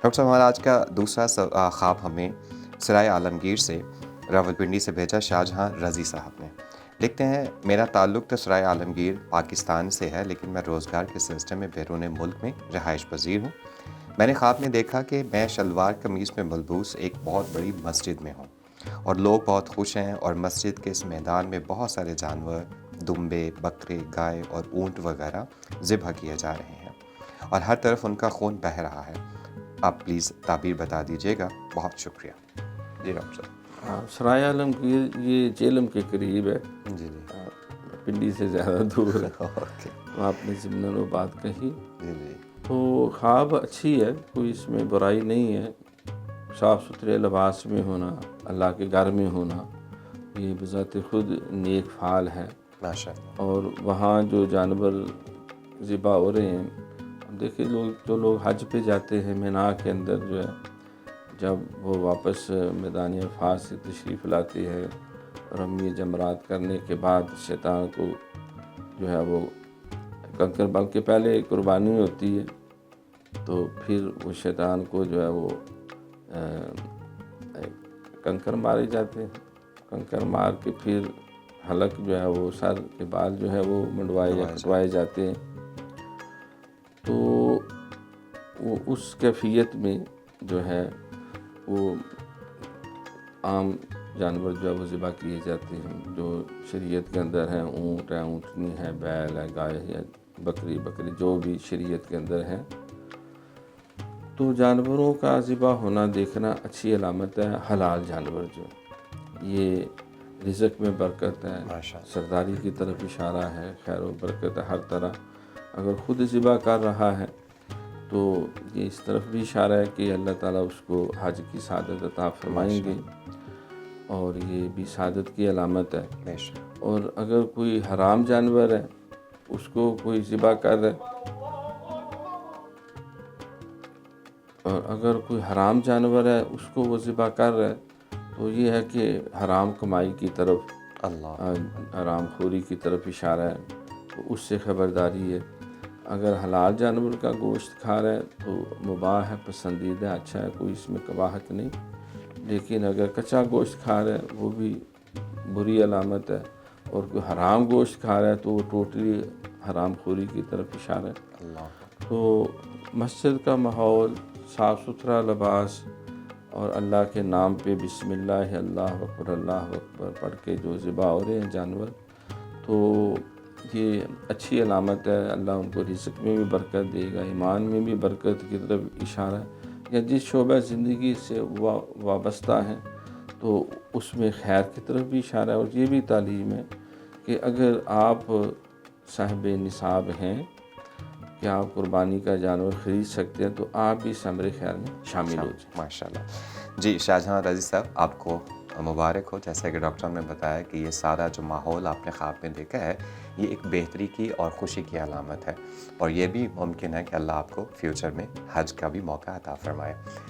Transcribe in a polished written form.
Doctor صاحب ہمارا آج کا دوسرا خواب ہمیں سرائے عالمگیر سے راولپنڈی سے بھیجا شاہجہاں رضی صاحب نے. لکھتے ہیں میرا تعلق تو سرائے عالمگیر پاکستان سے ہے، لیکن میں روزگار کے سلسلے میں بیرون ملک میں رہائش پذیر ہوں. میں نے خواب میں دیکھا کہ میں شلوار قمیض میں ملبوس ایک بہت بڑی مسجد میں ہوں اور لوگ بہت خوش ہیں، اور مسجد کے اس میدان میں بہت سارے جانور، دمبے، بکرے، گائے اور اونٹ وغیرہ ذبح کیے جا رہے ہیں اور ہر طرف ان کا خون بہہ رہا ہے. آپ پلیز تعبیر بتا دیجیے گا، بہت شکریہ. جی ڈاکٹر صاحب. سرائے عالمگیر یہ جیلم کے قریب ہے، جی پنڈی سے زیادہ دور ہے. اوکے. آپ نے ضمن و بات کہی جی تو خواب اچھی ہے، کوئی اس میں برائی نہیں ہے. صاف ستھرے لباس میں ہونا، اللہ کے گھر میں ہونا، یہ بذات خود نیک فعال ہے. ماشاء اللہ. اور وہاں جو جانور ذبح ہو رہے ہیں، دیکھیں جو لوگ حج پہ جاتے ہیں مینا کے اندر جو ہے، جب وہ واپس میدان عرفات سے تشریف لاتے ہیں، رمی جمرات کرنے کے بعد شیطان کو جو ہے وہ کنکر، بلکہ پہلے قربانی ہوتی ہے تو پھر وہ شیطان کو جو ہے وہ کنکر مارے جاتے ہیں. کنکر مار کے پھر حلق جو ہے وہ سر کے بال جو ہے وہ منڈوائے یا کٹوائے جاتے ہیں. تو وہ اس کیفیت میں جو ہے وہ عام جانور جو ہے وہ ذبح کیے جاتے ہیں جو شریعت کے اندر ہیں. اونٹ ہے، اونٹنی ہے، بیل ہے، گائے ہے، بکری جو بھی شریعت کے اندر ہیں. تو جانوروں کا ذبح ہونا دیکھنا اچھی علامت ہے. حلال جانور جو یہ رزق میں برکت ہے، سرداری کی طرف اشارہ ہے، خیر و برکت ہے ہر طرح. اگر خود ذبح کر رہا ہے تو یہ اس طرف بھی اشارہ ہے کہ اللہ تعالیٰ اس کو حج کی سعادت عطا فرمائیں گے، اور یہ بھی سعادت کی علامت ہے. اور اگر کوئی حرام جانور ہے اس کو کوئی ذبح کر رہا ہے، وہ ذبح کر رہا ہے تو یہ ہے کہ حرام کمائی کی طرف، حرام خوری کی طرف اشارہ ہے، تو اس سے خبرداری ہے. اگر حلال جانور کا گوشت کھا رہا ہے تو مباح ہے، پسندیدہ، اچھا ہے، کوئی اس میں قباحت نہیں. لیکن اگر کچا گوشت کھا رہا ہے وہ بھی بری علامت ہے، اور کوئی حرام گوشت کھا رہا ہے تو وہ ٹوٹلی حرام خوری کی طرف اشارہ ہے. تو مسجد کا ماحول، صاف ستھرا لباس اور اللہ کے نام پہ بسم اللہ، اللہ اکبر پڑھ کے جو ذبح ہو رہے ہیں جانور، تو یہ اچھی علامت ہے. اللہ ان کو رزق میں بھی برکت دے گا، ایمان میں بھی برکت کی طرف اشارہ ہے. یا جس شعبہ زندگی سے وابستہ ہیں تو اس میں خیر کی طرف بھی اشارہ ہے. اور یہ بھی تعلیم ہے کہ اگر آپ صاحب نصاب ہیں کہ آپ قربانی کا جانور خرید سکتے ہیں تو آپ بھی ثمر خیر میں شامل ہو جائیں. ماشاء اللہ. جی شاہجہاں رضی صاحب، آپ کو مبارک ہو. جیسا کہ ڈاکٹر صاحب نے بتایا کہ یہ سارا جو ماحول آپ نے خواب میں دیکھا ہے یہ ایک بہتری کی اور خوشی کی علامت ہے، اور یہ بھی ممکن ہے کہ اللہ آپ کو فیوچر میں حج کا بھی موقع عطا فرمائے.